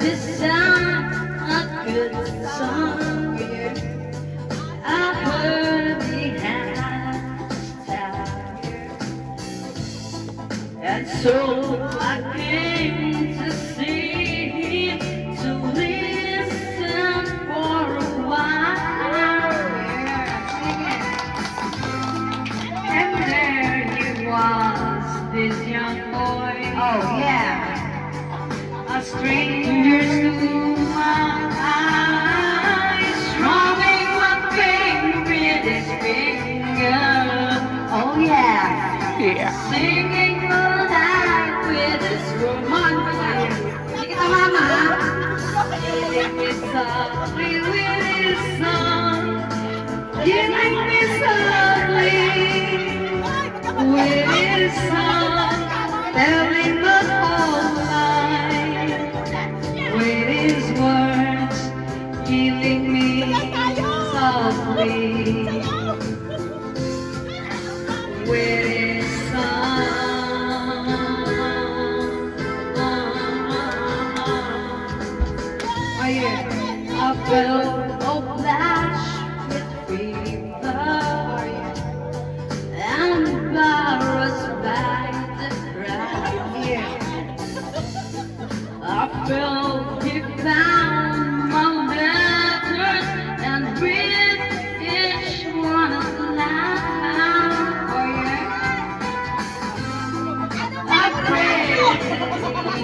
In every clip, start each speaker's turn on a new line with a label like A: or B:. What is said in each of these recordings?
A: this time a good song. I've heard behind time, and so I came to see him, to listen for a while. And there he was, this young boy.
B: Oh, yeah.
A: A stranger to my eyes, strumming my finger with his finger.
B: Oh, yeah.
A: Singing the night with his woman.
B: Sige ka, mama.
A: Killing me softly with his song. Killing me softly with his song. Telling the whole line with his words. Killing me softly with his song. Oh yeah, I felt obliged with fever, embarrassed by the crowd. I felt he found my letters and read each one aloud. Oh yeah. I prayed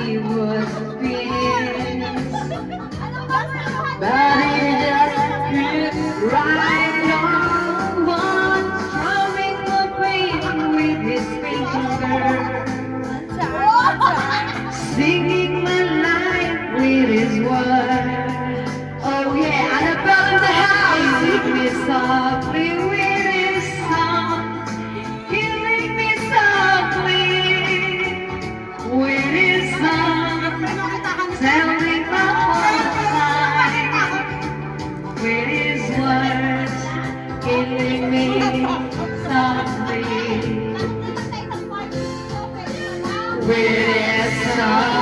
A: he was pleased, but he just kept right on, strumming the pain with his finger, singing my life with his words. Oh yeah, and I fell in the house, sing me softly with his song, killing me softly with his song, telling my whole life with his words, killing me softly with his song.